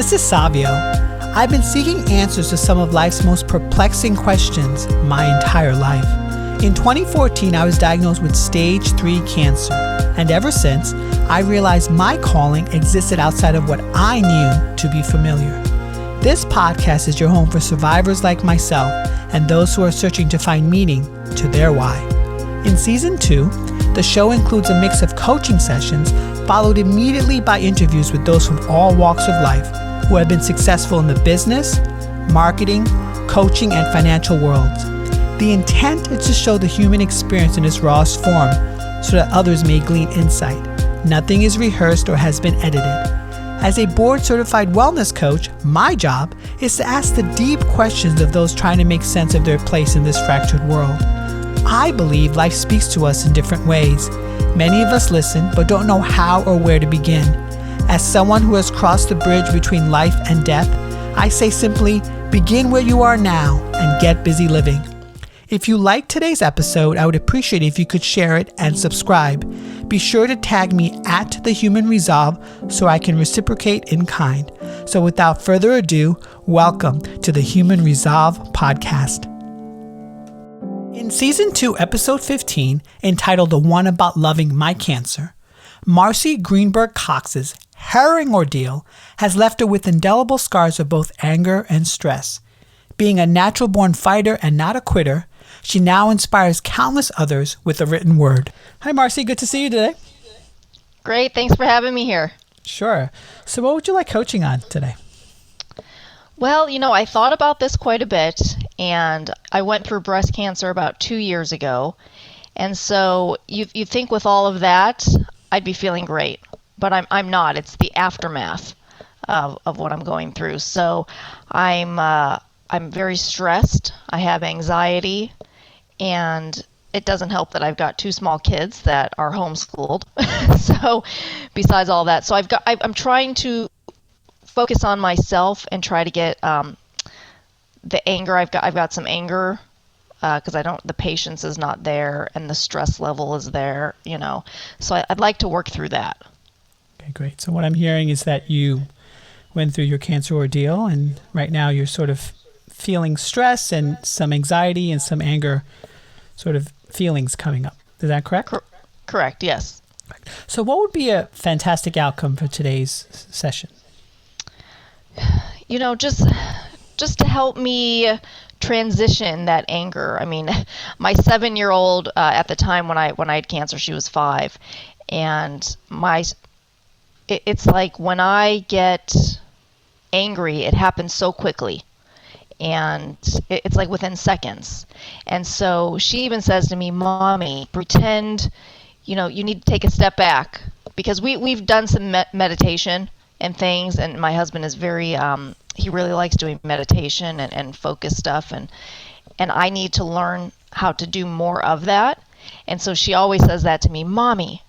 This is Savio. I've been seeking answers to some of life's most perplexing questions my entire life. In 2014, I was diagnosed with stage 3 cancer, and ever since, I realized my calling existed outside of what I knew to be familiar. This podcast is your home for survivors like myself and those who are searching to find meaning to their why. In Season 2, the show includes a mix of coaching sessions followed immediately by interviews with those from all walks of life who have been successful in the business, marketing, coaching, and financial worlds. The intent is to show the human experience in its rawest form so that others may glean insight. Nothing is rehearsed or has been edited. As a board-certified wellness coach, my job is to ask the deep questions of those trying to make sense of their place in this fractured world. I believe life speaks to us in different ways. Many of us listen but don't know how or where to begin. As someone who has crossed the bridge between life and death, I say simply, begin where you are now and get busy living. If you liked today's episode, I would appreciate it if you could share it and subscribe. Be sure to tag me at The Human Resolve so I can reciprocate in kind. So without further ado, welcome to the Human Resolve podcast. In Season 2, Episode 15, entitled The One About Loving My Cancer, Marci Greenberg Cox's harrowing ordeal has left her with indelible scars of both anger and stress. Being a natural-born fighter and not a quitter, she now inspires countless others with a written word. Hi, Marci. Good to see you today. Great. Thanks for having me here. Sure. So what would you like coaching on today? Well, I thought about this quite a bit, and I went through breast cancer about 2 years ago. And so you think with all of that, I'd be feeling great. But I'm not. It's the aftermath of what I'm going through. So I'm very stressed. I have anxiety, and it doesn't help that I've got 2 small kids that are homeschooled. So besides all that, so I'm trying to focus on myself and try to get the anger. I've got some anger because the patience is not there and the stress level is there. So I'd like to work through that. Okay, great. So what I'm hearing is that you went through your cancer ordeal, and right now you're sort of feeling stress and some anxiety and some anger sort of feelings coming up. Is that correct? Correct, yes. So what would be a fantastic outcome for today's session? Just to help me transition that anger. I mean, my 7-year-old at the time when I had cancer, she was 5, and it's like when I get angry, it happens so quickly. And it's like within seconds. And so she even says to me, Mommy, pretend, you need to take a step back. Because we've done some meditation and things, and my husband is very, he really likes doing meditation and focus stuff. And I need to learn how to do more of that. And so she always says that to me, Mommy,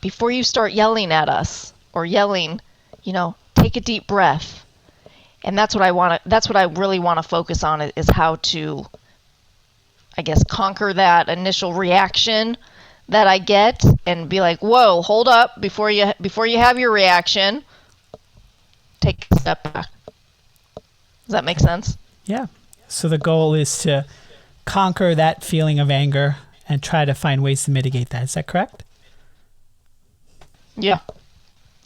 before you start yelling at us or yelling, take a deep breath. And that's what I really want to focus on is how to, I guess, conquer that initial reaction that I get and be like, whoa, hold up, before you have your reaction, take a step back. Does that make sense? Yeah. So the goal is to conquer that feeling of anger and try to find ways to mitigate that. Is that correct? Yeah.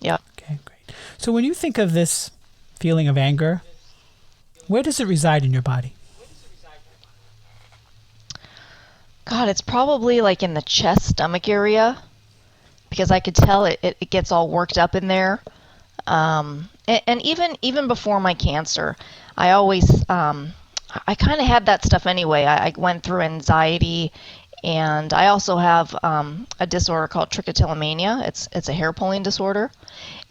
Yeah. Okay, great. So when you think of this feeling of anger, where does it reside in your body? God, it's probably like in the chest, stomach area, because I could tell it gets all worked up in there. And even before my cancer, I always, I kind of had that stuff anyway. I went through anxiety, and I also have a disorder called trichotillomania. It's a hair pulling disorder.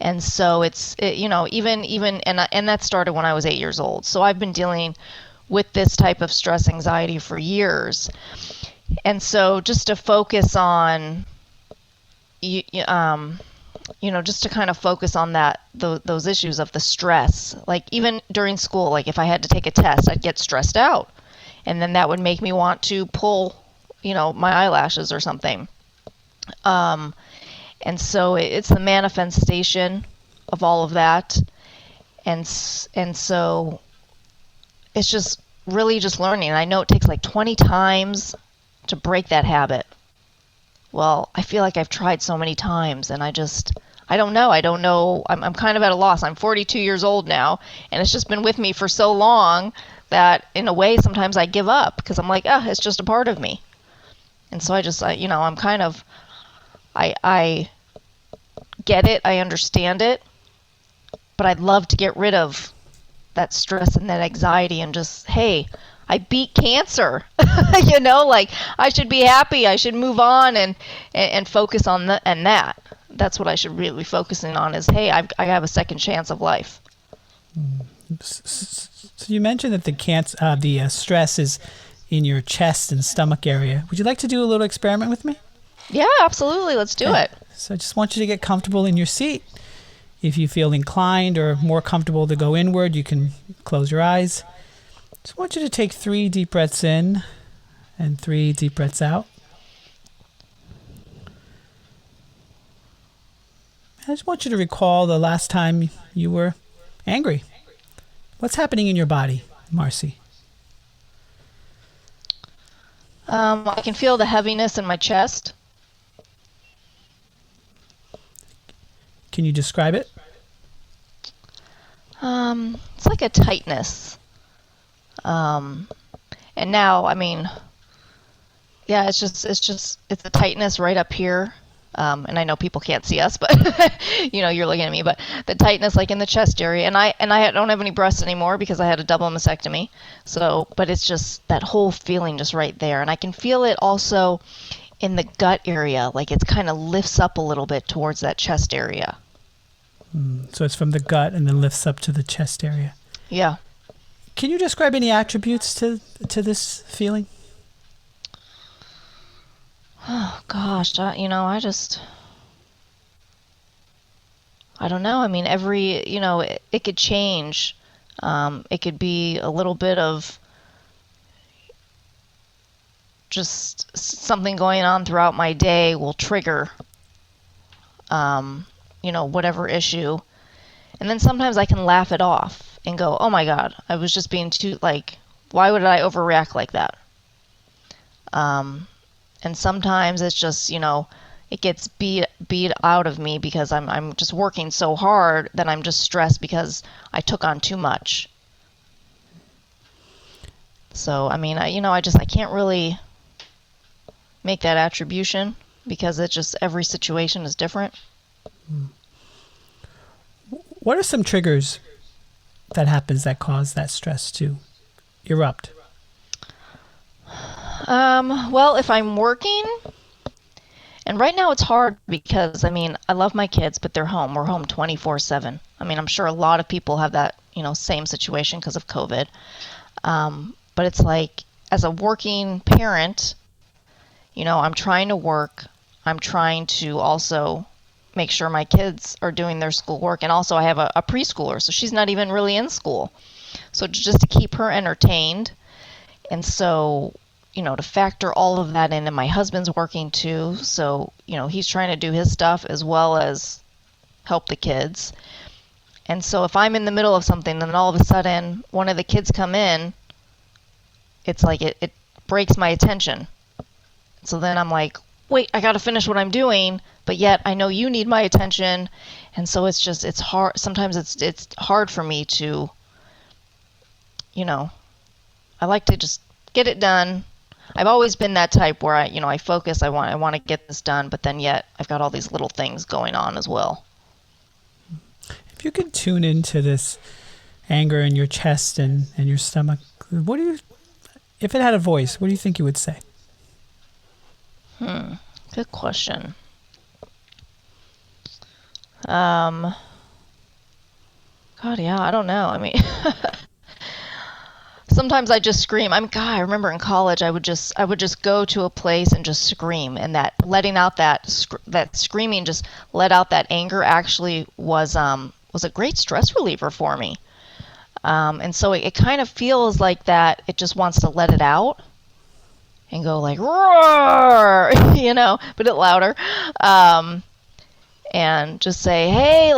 And so and that started when I was 8 years old. So I've been dealing with this type of stress anxiety for years. And so just to focus on, just to kind of focus on those issues of the stress, like even during school, like if I had to take a test, I'd get stressed out. And then that would make me want to pull, my eyelashes or something. And so it's the manifestation of all of that. and so it's just really just learning. And I know it takes like 20 times to break that habit. Well, I feel like I've tried so many times, and I don't know. I'm kind of at a loss. I'm 42 years old now, and it's just been with me for so long that in a way sometimes I give up because I'm like, it's just a part of me. And so I'm kind of, I get it, I understand it, but I'd love to get rid of that stress and that anxiety and just, hey, I beat cancer. Like I should be happy. I should move on and focus on that. That's what I should really be focusing on is, hey, I have a second chance of life. So you mentioned that the stress is in your chest and stomach area. Would you like to do a little experiment with me? Yeah, absolutely. Let's do it. So I just want you to get comfortable in your seat. If you feel inclined or more comfortable to go inward, you can close your eyes. Just want you to take 3 deep breaths in and 3 deep breaths out. I just want you to recall the last time you were angry. What's happening in your body, Marci? I can feel the heaviness in my chest. Can you describe it? It's like a tightness. And now, it's a tightness right up here. And I know people can't see us, but you're looking at me, but the tightness like in the chest area. And I don't have any breasts anymore because I had a double mastectomy. So, but it's just that whole feeling just right there. And I can feel it also in the gut area, like it's kind of lifts up a little bit towards that chest area. So it's from the gut and then lifts up to the chest area. Yeah. Can you describe any attributes to this feeling? Oh gosh, I don't know. It could change. It could be a little bit of just something going on throughout my day will trigger, whatever issue. And then sometimes I can laugh it off and go, oh my God, I was just being too, why would I overreact like that? And sometimes it's just, it gets beat out of me because I'm just working so hard that I'm just stressed because I took on too much. So, I can't really make that attribution because it's just every situation is different. What are some triggers that happens that cause that stress to erupt? Well, if I'm working, and right now it's hard because, I love my kids, but they're home. We're home 24/7. I'm sure a lot of people have that, same situation because of COVID. But it's like, as a working parent, I'm trying to work. I'm trying to also make sure my kids are doing their schoolwork. And also I have a preschooler, so she's not even really in school. So just to keep her entertained. And so, to factor all of that in, and my husband's working too. So, he's trying to do his stuff as well as help the kids. And so if I'm in the middle of something, then all of a sudden one of the kids come in, it's like it breaks my attention. So then I'm like, wait, I got to finish what I'm doing, but yet I know you need my attention. And so it's hard. Sometimes it's hard for me to, I like to just get it done. I've always been that type where I focus, I want to get this done, but then yet I've got all these little things going on as well. If you could tune into this anger in your chest and your stomach, if it had a voice, what do you think you would say? Good question. God, yeah, I don't know. Sometimes I just scream. I remember in college I would just go to a place and just scream, and that letting out that screaming just let out that anger actually was a great stress reliever for me. And so it kind of feels like that it just wants to let it out and go like roar, but it louder, and just say, hey,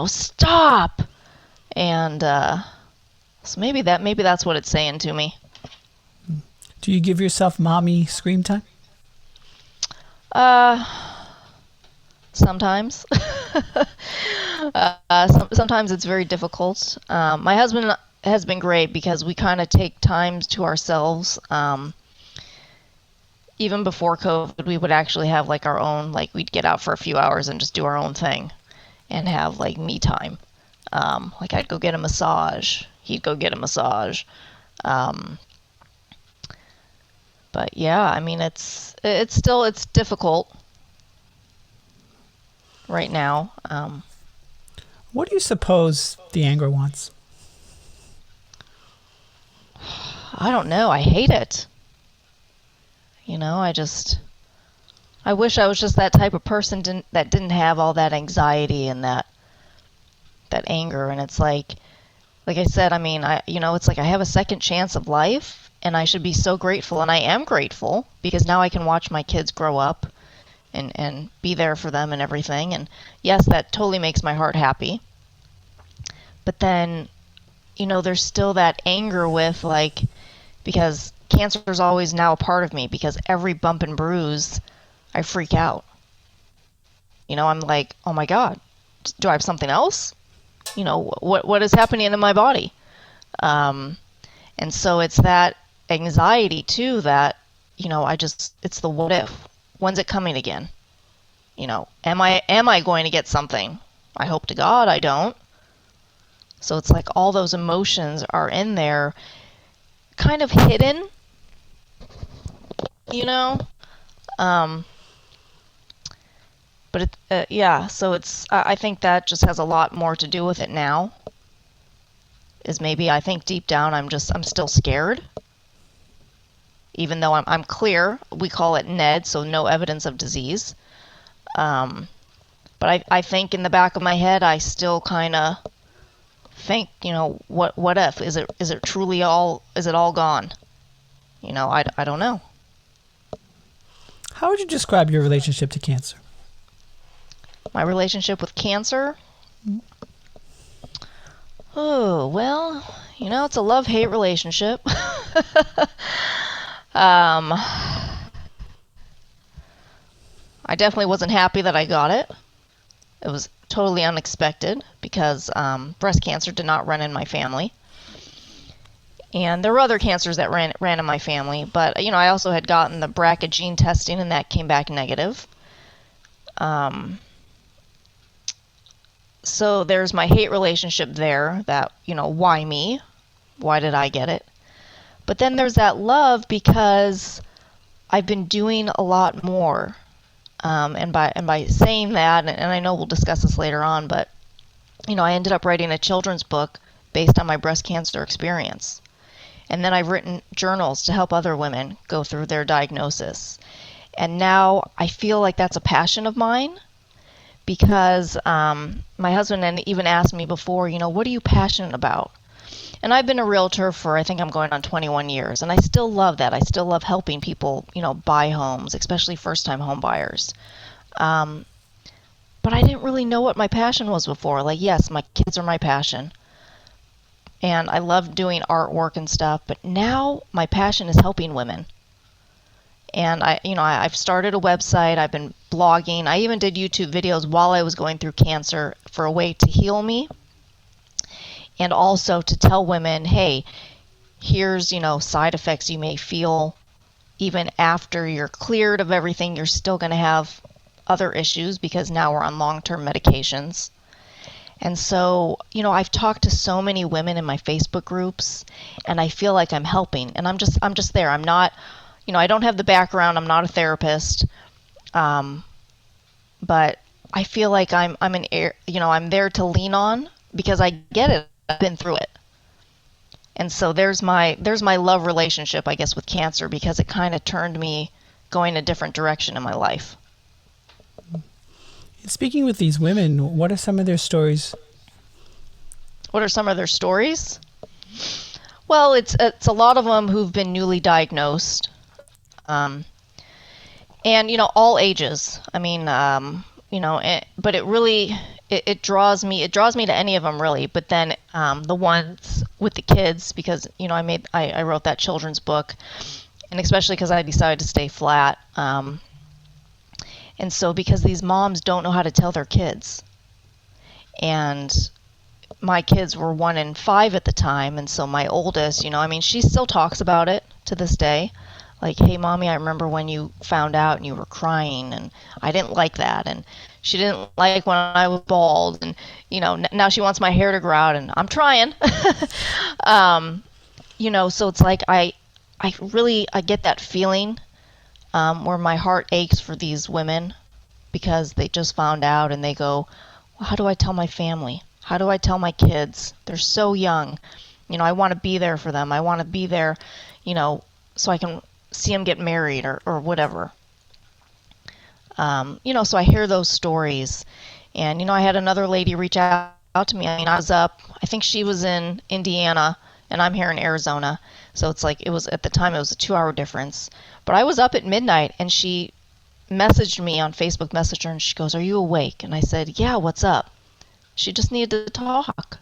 stop. And so maybe that's what it's saying to me. Do you give yourself mommy scream time? Sometimes. Sometimes it's very difficult. My husband has been great because we kind of take times to ourselves. Even before COVID, we would actually have like our own, like we'd get out for a few hours and just do our own thing and have like me time. Like I'd go get a massage. He'd go get a massage. But yeah, I mean, it's difficult right now. What do you suppose the anger wants? I don't know. I hate it. I wish I was just that type of person that didn't have all that anxiety and that anger. And it's like I said, I mean, it's like I have a second chance of life, and I should be so grateful. And I am grateful because now I can watch my kids grow up and be there for them and everything. And yes, that totally makes my heart happy. But then, there's still that anger with because cancer is always now a part of me, because every bump and bruise, I freak out. I'm like, oh my God, do I have something else? What is happening in my body? And so it's that anxiety too that, it's the what if. When's it coming again? Am I going to get something? I hope to God I don't. So it's like all those emotions are in there, kind of hidden, but yeah, so I think that just has a lot more to do with it now. Is maybe I think deep down I'm still scared. Even though I'm clear, we call it NED, so no evidence of disease. But I think in the back of my head I still kind of think, what if? Is it truly all? Is it all gone? I don't know. How would you describe your relationship to cancer? My relationship with cancer? Oh, well, it's a love-hate relationship. I definitely wasn't happy that I got it. It was totally unexpected because breast cancer did not run in my family. And there were other cancers that ran in my family, but I also had gotten the BRCA gene testing, and that came back negative. So there's my hate relationship there. That why me? Why did I get it? But then there's that love because I've been doing a lot more. And by saying that, and I know we'll discuss this later on, but I ended up writing a children's book based on my breast cancer experience. And then I've written journals to help other women go through their diagnosis. And now I feel like that's a passion of mine because my husband even asked me before, what are you passionate about? And I've been a realtor for, I think I'm going on 21 years, and I still love that. I still love helping people, buy homes, especially first-time home buyers. But I didn't really know what my passion was before. Like, yes, my kids are my passion. And I love doing artwork and stuff, but now my passion is helping women. And I've started a website, I've been blogging, I even did YouTube videos while I was going through cancer for a way to heal me. And also to tell women, hey, here's, side effects you may feel even after you're cleared of everything. You're still going to have other issues because now we're on long-term medications. And so, I've talked to so many women in my Facebook groups, and I feel like I'm helping. And I'm just there. I'm not, I don't have the background. I'm not a therapist, but I feel like I'm there to lean on because I get it. I've been through it. And so there's my love relationship, I guess, with cancer, because it kind of turned me going a different direction in my life. Speaking with these women, what are some of their stories? What are some of their stories? Well, it's a lot of them who've been newly diagnosed, and all ages. I mean, but it draws me to any of them really, but then the ones with the kids, because I wrote that children's book, and especially because I decided to stay flat, and so because these moms don't know how to tell their kids, and my kids were 1 and 5 at the time, and so my oldest, she still talks about it to this day. Like, hey, mommy, I remember when you found out and you were crying, and I didn't like that, and she didn't like when I was bald, and now she wants my hair to grow out, and I'm trying. So it's like I get that feeling where my heart aches for these women because they just found out, and they go, well, how do I tell my family? How do I tell my kids? They're so young. I want to be there for them. I want to be there, so I can see them get married or whatever. So I hear those stories. And, I had another lady reach out to me. I was up, I think she was in Indiana, and I'm here in Arizona. So it's like, at the time, it was a 2-hour difference. But I was up at midnight, and she messaged me on Facebook Messenger, and she goes, are you awake? And I said, yeah, what's up? She just needed to talk.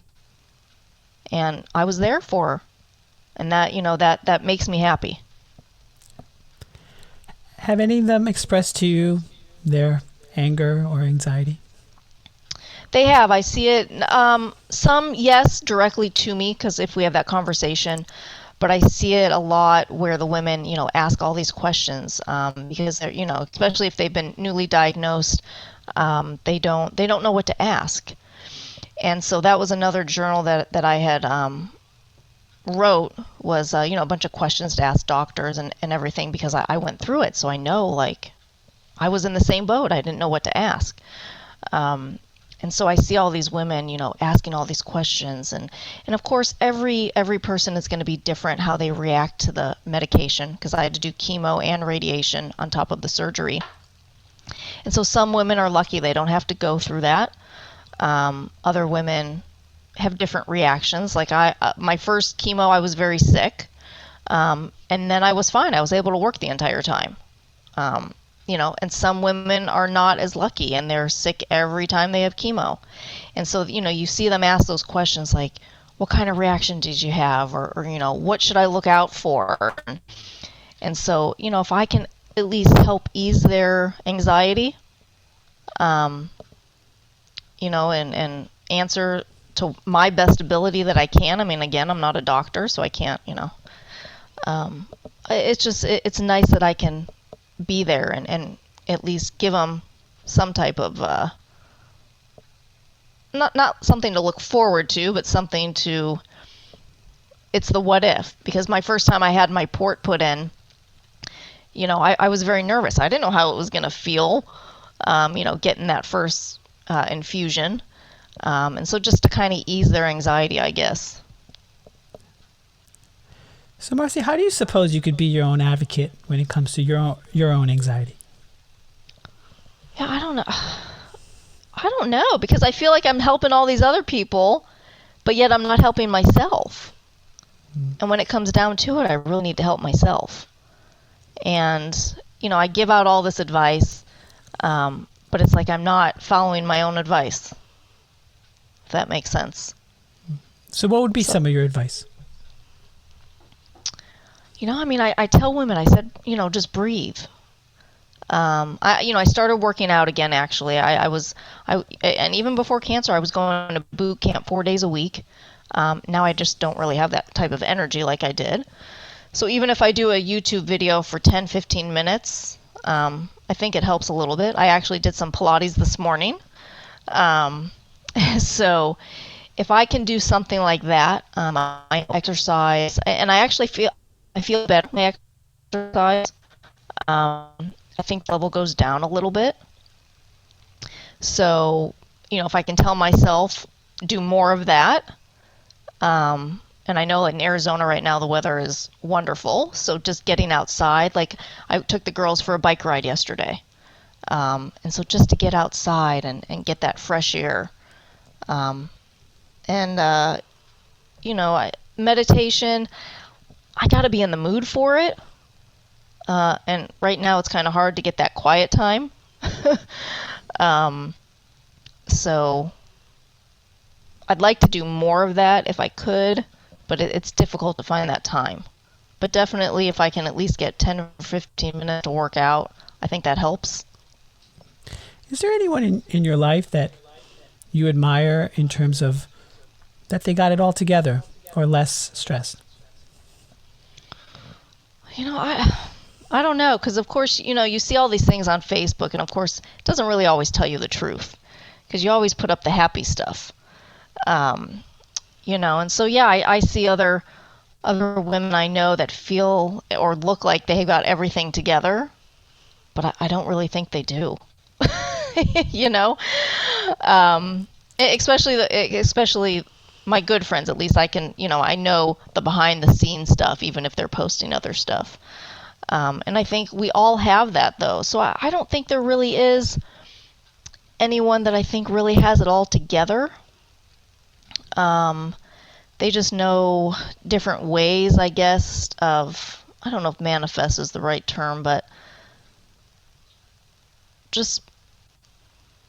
And I was there for her. And that makes me happy. Have any of them expressed to you their anger or anxiety? They have. I see it. Some, yes, directly to me, because if we have that conversation. But I see it a lot where the women, ask all these questions because they're, especially if they've been newly diagnosed, they don't know what to ask. And so that was another journal that I had wrote was, a bunch of questions to ask doctors and everything, because I went through it. So I know, like, I was in the same boat. I didn't know what to ask. And so I see all these women, asking all these questions. And of course, every person is going to be different how they react to the medication, because I had to do chemo and radiation on top of the surgery. And so some women are lucky they don't have to go through that. Other women have different reactions. Like my first chemo, I was very sick, and then I was fine. I was able to work the entire time. And some women are not as lucky, and they're sick every time they have chemo. And so, you see them ask those questions like, what kind of reaction did you have? Or what should I look out for? And so, if I can at least help ease their anxiety, and answer to my best ability that I can. I mean, again, I'm not a doctor, so I can't, it's nice that I can be there and at least give them some type of, not something to look forward to, but something to, it's the what if. Because my first time I had my port put in, I was very nervous. I didn't know how it was going to feel, getting that first infusion. And so just to kind of ease their anxiety, I guess. So, Marci, how do you suppose you could be your own advocate when it comes to your own anxiety? Yeah, I don't know, because I feel like I'm helping all these other people, but yet I'm not helping myself. And when it comes down to it, I really need to help myself. And, I give out all this advice, but it's like I'm not following my own advice, if that makes sense. So what would be some of your advice? I tell women, I said, just breathe. I started working out again, actually. And even before cancer, I was going to boot camp 4 days a week. Now I just don't really have that type of energy like I did. So even if I do a YouTube video for 10, 15 minutes, I think it helps a little bit. I actually did some Pilates this morning. So if I can do something like that, I exercise, and I feel better when I exercise. I think the level goes down a little bit. So, if I can tell myself, do more of that. And I know in Arizona right now the weather is wonderful. So just getting outside, like I took the girls for a bike ride yesterday. And so just to get outside and get that fresh air. Meditation, I got to be in the mood for it. And right now it's kind of hard to get that quiet time. So I'd like to do more of that if I could, but it's difficult to find that time. But definitely if I can at least get 10 or 15 minutes to work out, I think that helps. Is there anyone in your life that you admire in terms of that they got it all together or less stressed? I don't know, because of course, you see all these things on Facebook, and of course, it doesn't really always tell you the truth, because you always put up the happy stuff. And so yeah, I see other women I know that feel or look like they got everything together, but I don't really think they do. Especially my good friends. At least I can, I know the behind the scenes stuff, even if they're posting other stuff. And I think we all have that, though. So I don't think there really is anyone that I think really has it all together. They just know different ways, I guess, I don't know if manifest is the right term, but just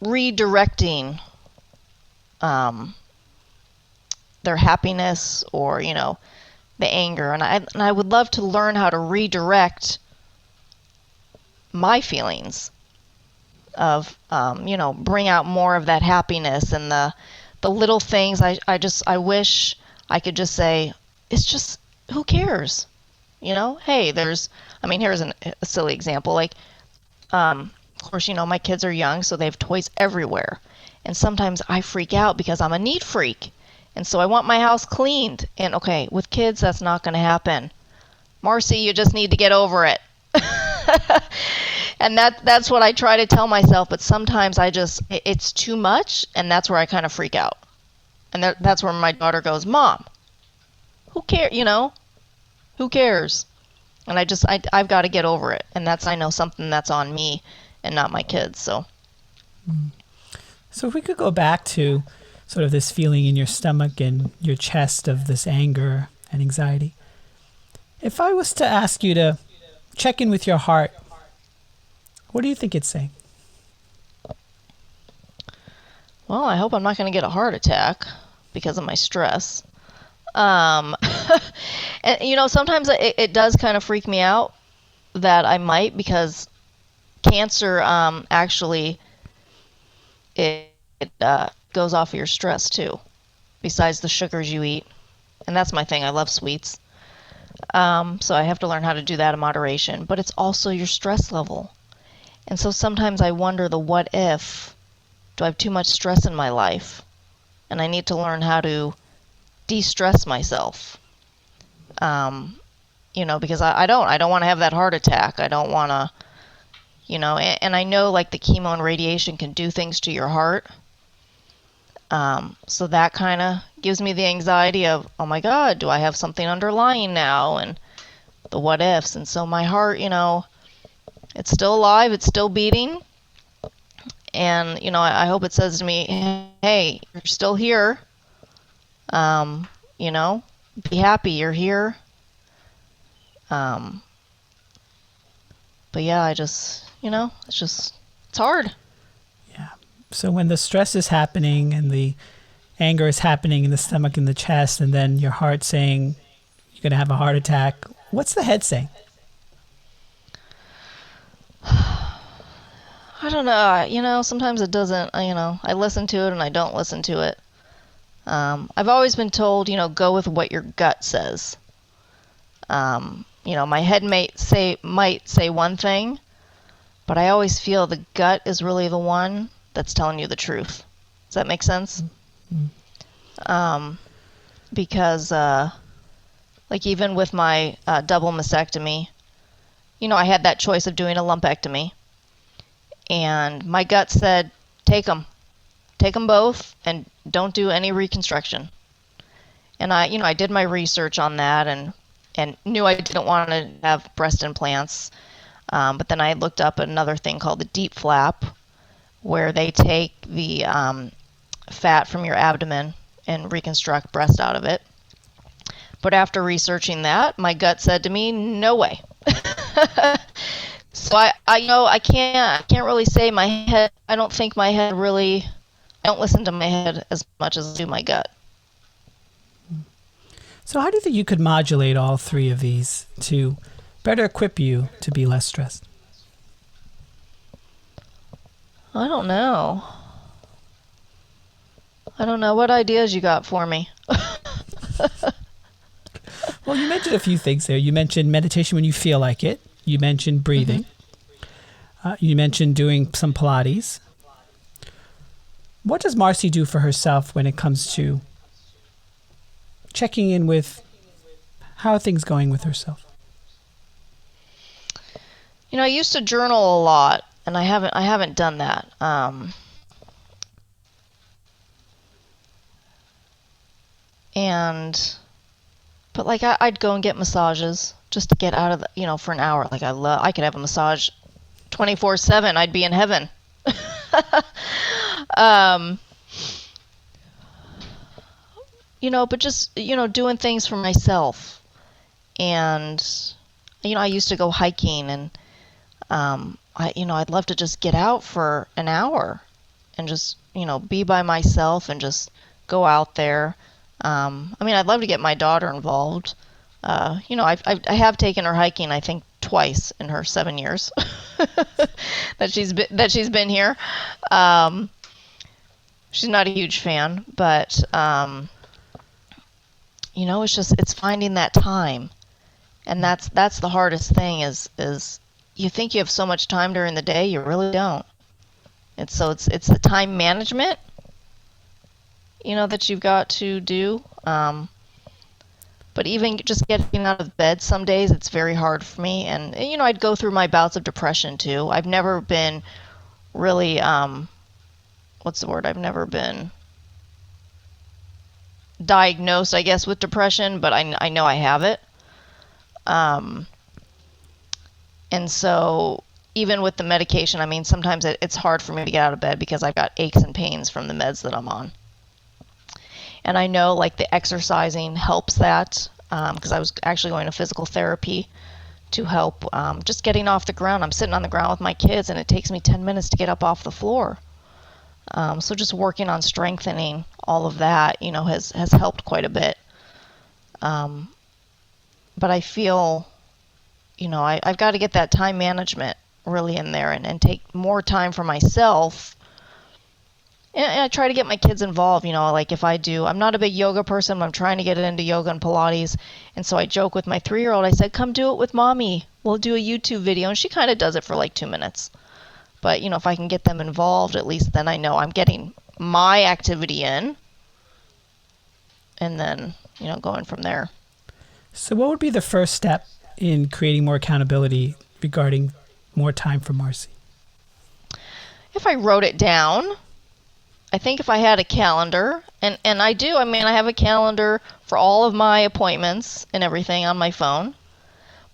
redirecting their happiness or, the anger. And I would love to learn how to redirect my feelings of, bring out more of that happiness and the little things. I wish I could just say, it's just, who cares? Hey, here's a silly example. Like, of course, my kids are young, so they have toys everywhere. And sometimes I freak out because I'm a neat freak. And so I want my house cleaned. And okay, with kids, that's not going to happen. Marci, you just need to get over it. And that's what I try to tell myself. But sometimes it's too much, and that's where I kind of freak out. And that's where my daughter goes, Mom, who cares? Who cares? And I've got to get over it. And I know something that's on me and not my kids. So if we could go back to sort of this feeling in your stomach and your chest of this anger and anxiety. If I was to ask you to check in with your heart, what do you think it's saying? Well, I hope I'm not going to get a heart attack because of my stress. And, sometimes it does kind of freak me out that I might, because cancer actually it goes off of your stress too, besides the sugars you eat. And that's my thing. I love sweets. So I have to learn how to do that in moderation. But it's also your stress level. And so sometimes I wonder the what if. Do I have too much stress in my life? And I need to learn how to de-stress myself. Because I don't want to have that heart attack. I don't want to, and I know like the chemo and radiation can do things to your heart. So that kind of gives me the anxiety of, oh my God, do I have something underlying now? And the what ifs. And so my heart, it's still alive, it's still beating. And, I hope it says to me, hey, you're still here. Be happy you're here. But yeah, it's hard. Yeah. So when the stress is happening and the anger is happening in the stomach and the chest, and then your heart saying you're going to have a heart attack, what's the head saying? I don't know. Sometimes it doesn't, I listen to it and I don't listen to it. I've always been told, go with what your gut says. My head might say one thing, but I always feel the gut is really the one that's telling you the truth. Does that make sense? Mm-hmm. Because, like even with my double mastectomy, I had that choice of doing a lumpectomy. And my gut said, take them both, and don't do any reconstruction. And I did my research on that and knew I didn't want to have breast implants. But then I looked up another thing called the deep flap, where they take the fat from your abdomen and reconstruct breast out of it. But after researching that, my gut said to me, no way. So I can't really say my head. I don't think my head really. I don't listen to my head as much as I do my gut. So how do you think you could modulate all three of these to better equip you to be less stressed? I don't know. I don't know. What ideas you got for me? Well, you mentioned a few things there. You mentioned meditation when you feel like it. You mentioned breathing. You mentioned doing some Pilates. What does Marci do for herself when it comes to checking in with how are things going with herself? I used to journal a lot, and I haven't done that. But like I'd go and get massages just to get out of for an hour. Like I could have a massage 24/7. I'd be in heaven. But just doing things for myself, and I used to go hiking, and I'd love to just get out for an hour and just be by myself and just go out there. I'd love to get my daughter involved. I have taken her hiking, I think, twice in her 7 years that she's been here. She's not a huge fan, but it's finding that time, and that's the hardest thing. Is you think you have so much time during the day, you really don't. It's the time management, that you've got to do. But even just getting out of bed, some days it's very hard for me. And I'd go through my bouts of depression too. I've never been really, what's the word? I've never been diagnosed, I guess, with depression, but I know I have it. And so even with the medication, sometimes it's hard for me to get out of bed because I've got aches and pains from the meds that I'm on. And I know like the exercising helps that, because I was actually going to physical therapy to help just getting off the ground. I'm sitting on the ground with my kids, and it takes me 10 minutes to get up off the floor. So just working on strengthening all of that, has helped quite a bit. But I feel, I've got to get that time management really in there and take more time for myself. And I try to get my kids involved, like if I'm not a big yoga person, but I'm trying to get into yoga and Pilates. And so I joke with my 3-year-old, I said, come do it with mommy. We'll do a YouTube video. And she kind of does it for like 2 minutes. But, if I can get them involved, at least then I know I'm getting my activity in. And then, going from there. So what would be the first step in creating more accountability regarding more time for Marci? If I wrote it down, I think if I had a calendar, and I do, I have a calendar for all of my appointments and everything on my phone,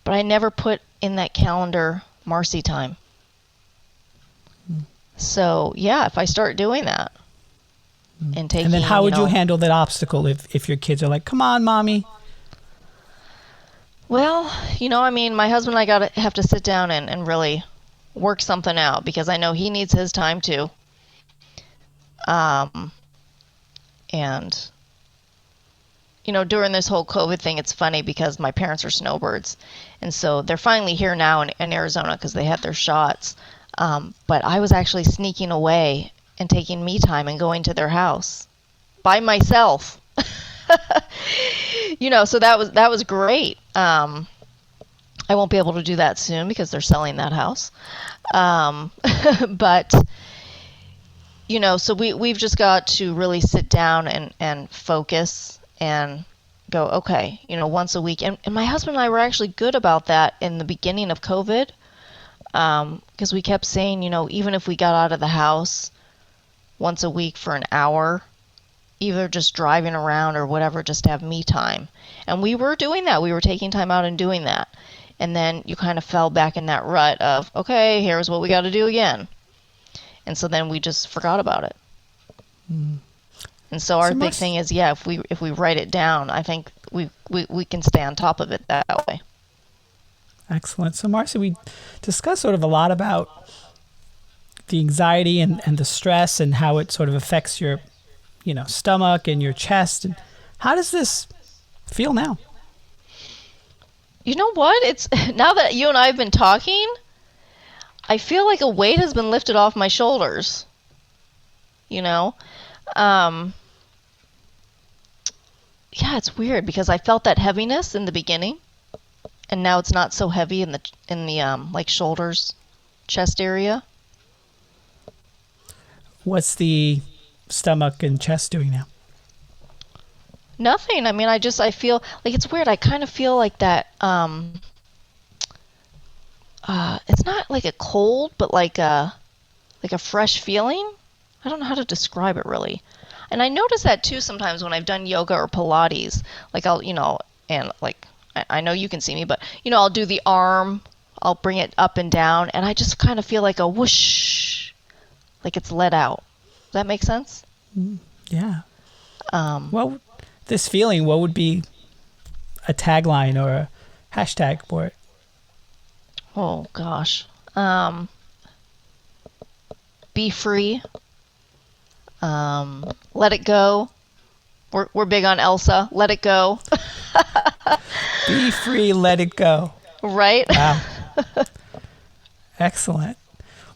but I never put in that calendar Marci time. So, yeah, if I start doing that and taking... And then how would you handle that obstacle if your kids are like, come on, mommy? Well, my husband and I have to sit down and really work something out, because I know he needs his time too. And during this whole COVID thing, it's funny because my parents are snowbirds, and so they're finally here now in Arizona because they had their shots. But I was actually sneaking away and taking me time and going to their house by myself. So that was great. I won't be able to do that soon because they're selling that house. But so we've just got to really sit down and focus and go, okay, once a week. And my husband and I were actually good about that in the beginning of COVID, because we kept saying, even if we got out of the house once a week for an hour, either just driving around or whatever, just to have me time. And we were doing that. We were taking time out and doing that. And then you kind of fell back in that rut of, okay, here's what we got to do again. And so then we just forgot about it. And so our big thing is, if we write it down, I think we can stay on top of it that way. Excellent. So, Marci, we discussed sort of a lot about the anxiety and the stress and how it sort of affects your, stomach and your chest. And how does this feel now? You know what? It's now that you and I have been talking, I feel like a weight has been lifted off my shoulders. Um, yeah, it's weird because I felt that heaviness in the beginning, and now it's not so heavy in the like shoulders, chest area. What's the stomach and chest doing now? Nothing. I mean, I feel like it's weird. I kind of feel like that. It's not like a cold, but like a fresh feeling. I don't know how to describe it really. And I notice that too sometimes when I've done yoga or Pilates. Like and like I know you can see me, but I'll do the arm. I'll bring it up and down, and I just kind of feel like a whoosh, like it's let out. Does that make sense? Yeah. Well, this feeling, what would be a tagline or a hashtag for it? Oh gosh. Be free. Let it go. We're big on Elsa. Let it go. Be free, let it go. Right? Wow. Excellent.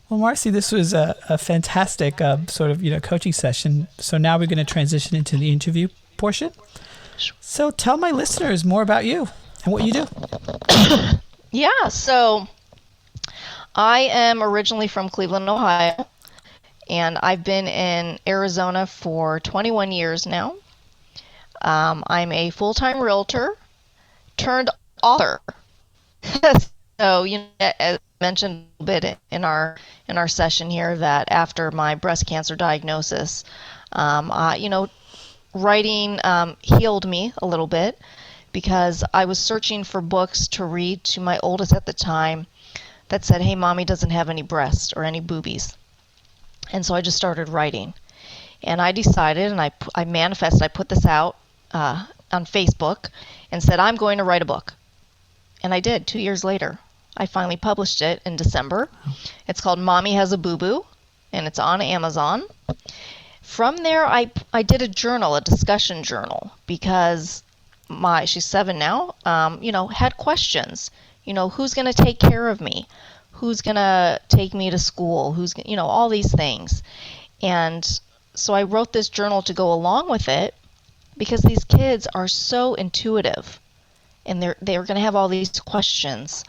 Well, Marci, this was a fantastic sort of coaching session. So now we're going to transition into the interview portion. So tell my listeners more about you and what you do. Yeah, so I am originally from Cleveland, Ohio, and I've been in Arizona for 21 years now. I'm a full-time realtor turned author. So, as mentioned a bit in our session here, that after my breast cancer diagnosis, writing healed me a little bit because I was searching for books to read to my oldest at the time that said, "Hey, mommy doesn't have any breasts or any boobies," and so I just started writing. And I decided, and I manifested, I put this out on Facebook and said, I'm going to write a book. And I did. 2 years later, I finally published it in December. It's called Mommy Has a Boo Boo, and it's on Amazon. From there, I did a journal, a discussion journal, because she's 7 now, had questions. Who's going to take care of me? Who's going to take me to school? All these things. And so I wrote this journal to go along with it because these kids are so intuitive and they're going to have all these questions.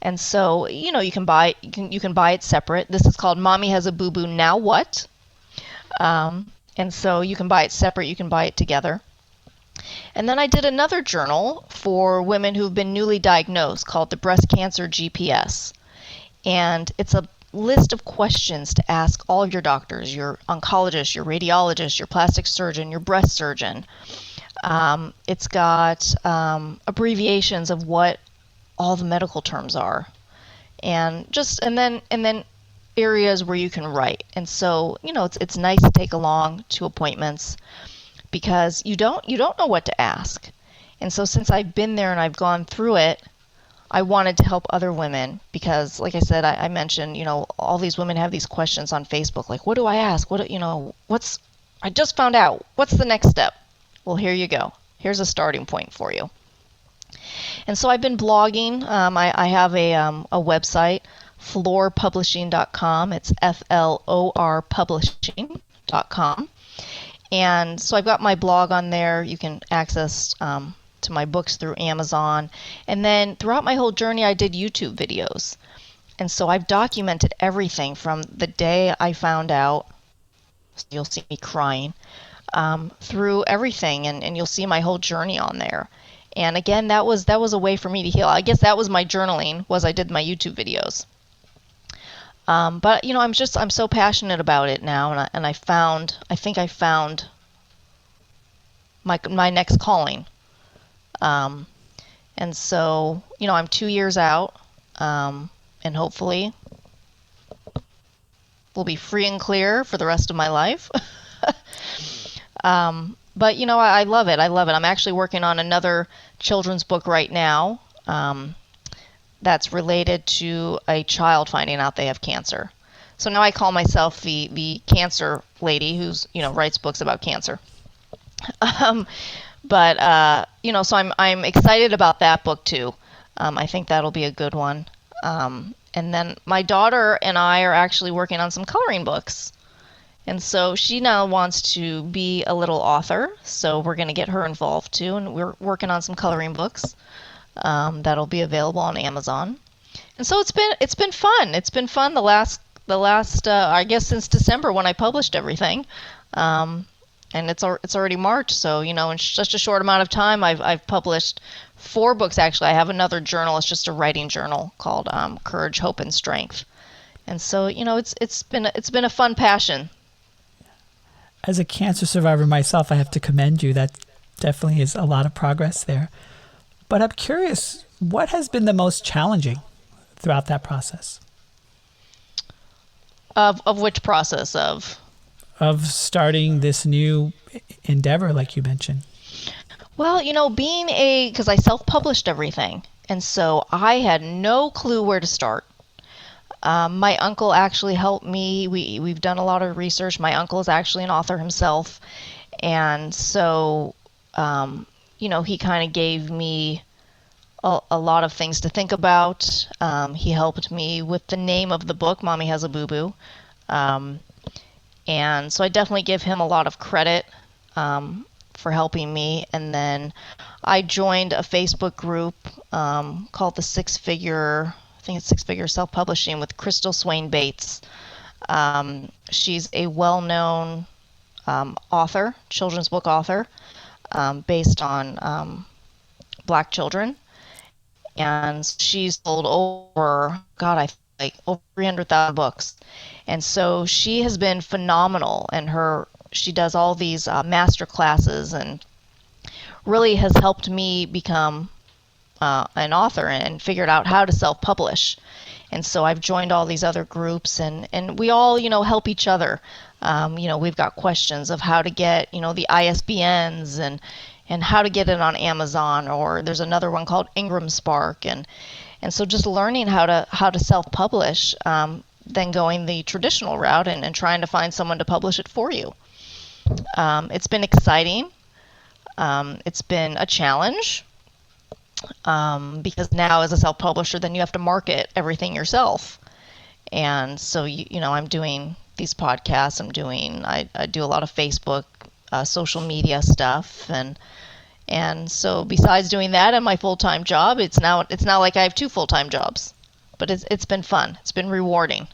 And so, you can buy it separate. This is called Mommy Has a Boo Boo, Now What? And so you can buy it separate, you can buy it together. And then I did another journal for women who've been newly diagnosed called the Breast Cancer GPS. And it's a list of questions to ask all of your doctors, your oncologist, your radiologist, your plastic surgeon, your breast surgeon. It's got abbreviations of what all the medical terms are, and then areas where you can write. And so it's nice to take along to appointments because you don't know what to ask. And so since I've been there and I've gone through it, I wanted to help other women because, like I said, I mentioned, all these women have these questions on Facebook, like, what do I ask? I just found out. What's the next step? Well, here you go. Here's a starting point for you. And so I've been blogging. I have a website, florpublishing.com. It's FLOR publishing.com. And so I've got my blog on there. You can access to my books through Amazon. And then throughout my whole journey, I did YouTube videos. And so I've documented everything from the day I found out, you'll see me crying, through everything. And you'll see my whole journey on there. And again, that was a way for me to heal. I guess that was my journaling, was I did my YouTube videos. But I'm so passionate about it now, and I think I found my next calling. And so, I'm 2 years out, and hopefully we'll be free and clear for the rest of my life. But I love it. I'm actually working on another children's book right now. that's related to a child finding out they have cancer. So now I call myself the cancer lady who's, writes books about cancer. So I'm excited about that book too. I think that'll be a good one. And then my daughter and I are actually working on some coloring books. And so she now wants to be a little author, so we're going to get her involved too. And we're working on some coloring books that'll be available on Amazon. And so it's been fun. It's been fun the last I guess since December when I published everything. And it's already March, so in such a short amount of time, I've published 4 books. Actually, I have another journal. It's just a writing journal called Courage, Hope, and Strength. And so it's been a fun passion. As a cancer survivor myself, I have to commend you. That definitely is a lot of progress there. But I'm curious, what has been the most challenging throughout that process? Of which process of? Of starting this new endeavor, like you mentioned. Well, because I self-published everything, and so I had no clue where to start. My uncle actually helped me. We've done a lot of research. My uncle is actually an author himself, and so he kind of gave me a lot of things to think about. He helped me with the name of the book, Mommy Has a Boo Boo, and so I definitely give him a lot of credit for helping me. And then I joined a Facebook group called the Six Figure Self-Publishing with Crystal Swain Bates. She's a well-known author, children's book author, based on Black children. And she's sold over 300,000 books. And so she has been phenomenal, and she does all these master classes and really has helped me become an author and figured out how to self-publish. And so I've joined all these other groups, and we all, help each other. We've got questions of how to get, the ISBNs and how to get it on Amazon, or there's another one called Ingram Spark. And so just learning how to self-publish, then going the traditional route and trying to find someone to publish it for you. It's been exciting. It's been a challenge. Because now as a self-publisher, then you have to market everything yourself. And so, I'm doing these podcasts, I do a lot of Facebook, social media stuff. And so besides doing that and my full-time job, it's now like I have 2 full-time jobs, but it's been fun. It's been rewarding.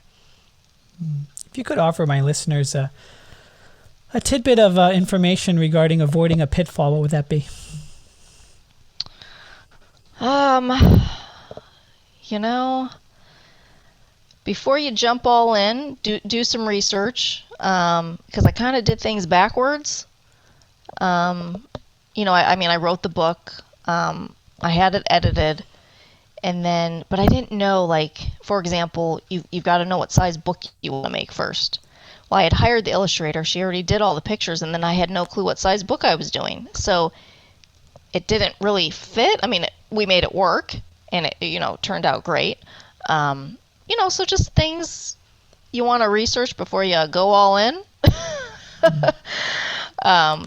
If you could offer my listeners a tidbit of information regarding avoiding a pitfall, what would that be? Before you jump all in, do some research, because I kind of did things backwards. I wrote the book, I had it edited, but I didn't know, for example, you've got to know what size book you want to make first. Well, I had hired the illustrator. She already did all the pictures, and then I had no clue what size book I was doing. So it didn't really fit. We made it work, and it, turned out great. So just things you want to research before you go all in.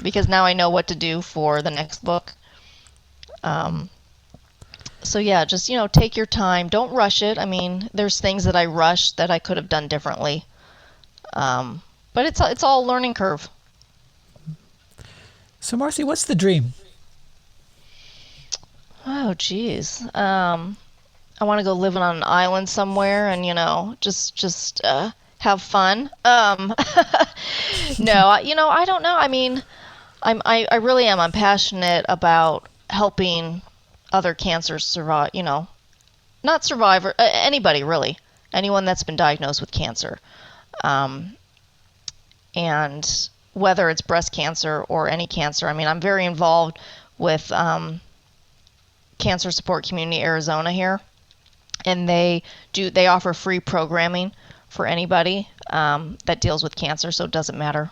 Because now I know what to do for the next book. Just, take your time. Don't rush it. There's things that I rushed that I could have done differently. But it's all a learning curve. So, Marci, what's the dream? Oh, geez. I want to go live on an island somewhere and, just have fun. No, I don't know. I really am. I'm passionate about helping other cancers survive, not survivor, anybody really, anyone that's been diagnosed with cancer. And whether it's breast cancer or any cancer, I'm very involved with Cancer Support Community Arizona here, and they offer free programming for anybody that deals with cancer, so it doesn't matter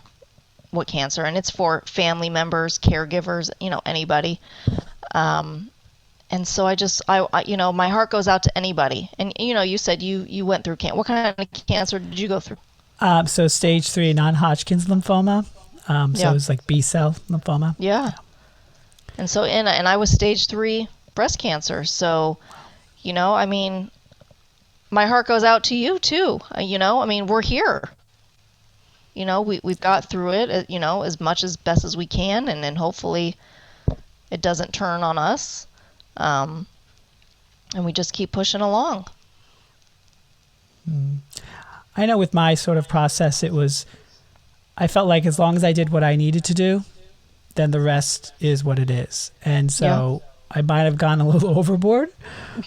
what cancer, and it's for family members, caregivers, anybody. And so my heart goes out to anybody. And you said you went through cancer. What kind of cancer did you go through? So stage 3 non-Hodgkin's lymphoma. So Yeah. it was like B-cell lymphoma. Yeah. And so, and I was stage 3 breast cancer. So, I mean, my heart goes out to you too. I mean, we're here. We've got through it, as much as best as we can, and then hopefully it doesn't turn on us. And we just keep pushing along. I know with my sort of process, I felt like as long as I did what I needed to do, then the rest is what it is. And so I might have gone a little overboard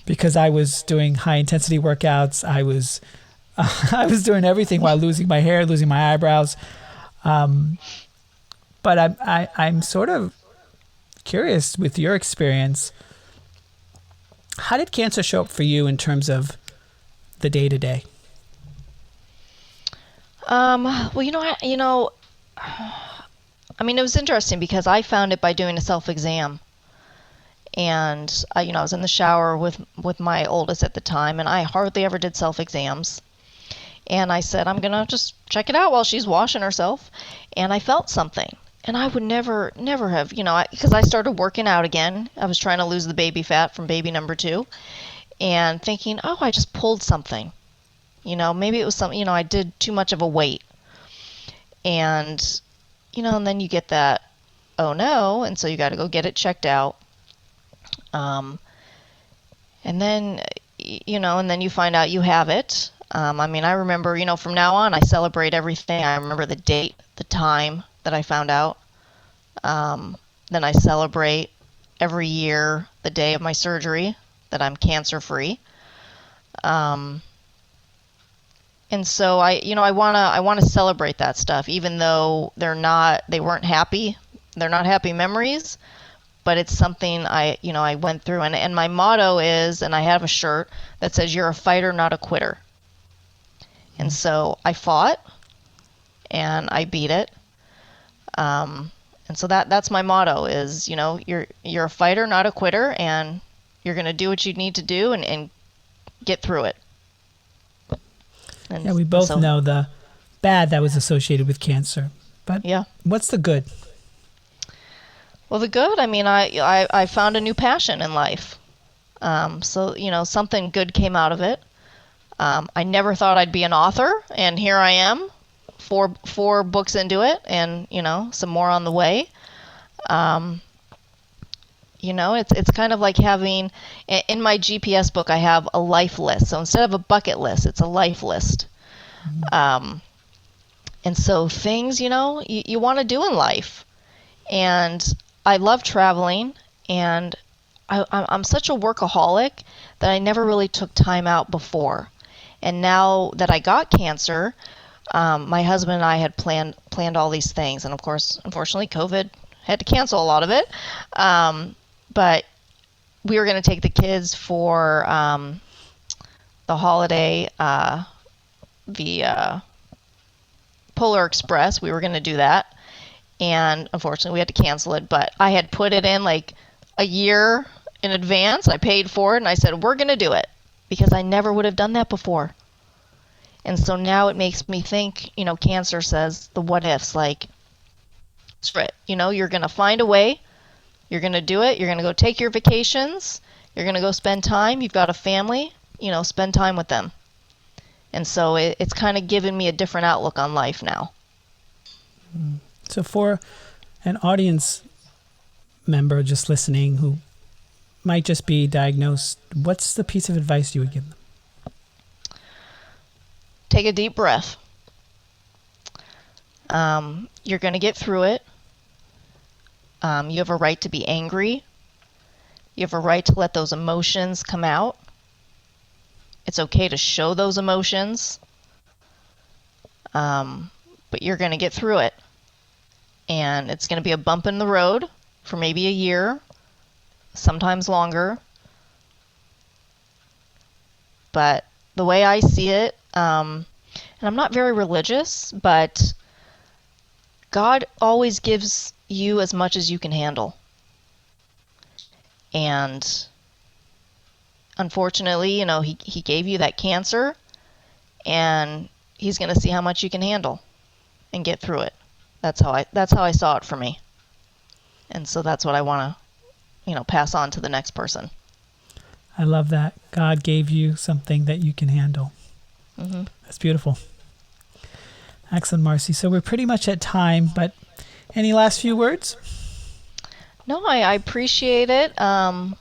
because I was doing high intensity workouts. I was doing everything while losing my hair, losing my eyebrows. But I'm sort of curious with your experience. How did cancer show up for you in terms of the day-to-day? Well, I mean, it was interesting because I found it by doing a self-exam. And I was in the shower with my oldest at the time, and I hardly ever did self-exams. And I said, I'm going to just check it out while she's washing herself. And I felt something. And I would never have, because I started working out again. I was trying to lose the baby fat from baby number 2. And thinking, oh, I just pulled something. Maybe it was something, I did too much of a weight. And, and then you get that, oh no, and so you got to go get it checked out. And then, and then you find out you have it. I mean, I remember, from now on, I celebrate everything. I remember the date, the time that I found out. Then I celebrate every year the day of my surgery that I'm cancer-free. And so I want to celebrate that stuff, even though they weren't happy. They're not happy memories, but it's something I went through. And my motto is, and I have a shirt that says, "You're a fighter, not a quitter." And so I fought, and I beat it. And so that's my motto is, you're a fighter, not a quitter, and you're going to do what you need to do and get through it. And yeah, we both know the bad that was associated with cancer. But yeah. What's the good? Well, the good, I mean, I found a new passion in life. So, something good came out of it. I never thought I'd be an author, and here I am, four books into it, and, some more on the way. It's kind of like having, in my GPS book, I have a life list. So instead of a bucket list, it's a life list. Mm-hmm. And so things, you want to do in life. And I love traveling, and I'm such a workaholic that I never really took time out before. And now that I got cancer, my husband and I had planned all these things. And of course, unfortunately, COVID had to cancel a lot of it. But we were going to take the kids for the holiday, the Polar Express. We were going to do that. And unfortunately, we had to cancel it. But I had put it in like a year in advance. I paid for it, and I said, we're going to do it. Because I never would have done that before. And so now it makes me think, cancer says the what ifs, like, screw it. You're going to find a way. You're going to do it. You're going to go take your vacations. You're going to go spend time. You've got a family, spend time with them. And so it's kind of given me a different outlook on life now. So for an audience member just listening who might just be diagnosed, what's the piece of advice you would give them? Take a deep breath. You're going to get through it. You have a right to be angry. You have a right to let those emotions come out. It's okay to show those emotions. But you're going to get through it. And it's going to be a bump in the road for maybe a year, sometimes longer. But the way I see it, and I'm not very religious, but God always gives you as much as you can handle. And unfortunately, he gave you that cancer, and he's going to see how much you can handle and get through it. That's how I saw it for me. And so that's what I want to, pass on to the next person. I love that. God gave you something that you can handle. Mm-hmm. That's beautiful. Excellent, Marci. So we're pretty much at time, but any last few words? No, I appreciate it. Find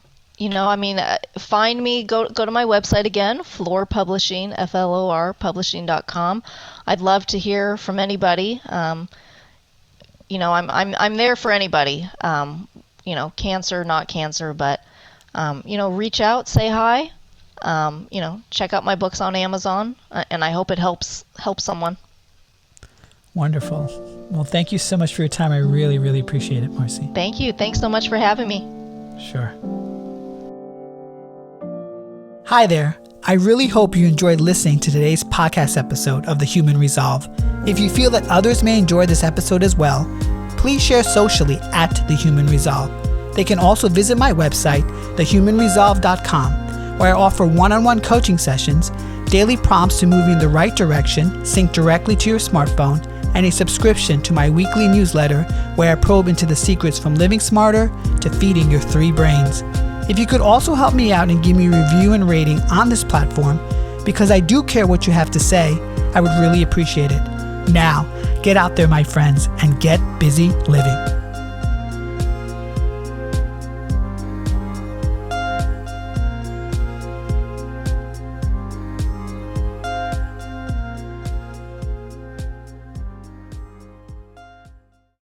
me, go to my website again, Floor Publishing, FLOR, publishing.com. I'd love to hear from anybody. I'm there for anybody. Cancer, not cancer, but reach out, say hi. Check out my books on Amazon, and I hope it helps someone. Wonderful. Well, thank you so much for your time. I really, really appreciate it, Marci. Thank you. Thanks so much for having me. Sure. Hi there. I really hope you enjoyed listening to today's podcast episode of The Human Resolve. If you feel that others may enjoy this episode as well, please share socially at The Human Resolve. They can also visit my website, thehumanresolve.com, where I offer one-on-one coaching sessions, daily prompts to move you in the right direction, sync directly to your smartphone, and a subscription to my weekly newsletter where I probe into the secrets from living smarter to feeding your 3 brains. If you could also help me out and give me a review and rating on this platform, because I do care what you have to say, I would really appreciate it. Now, get out there, my friends, and get busy living.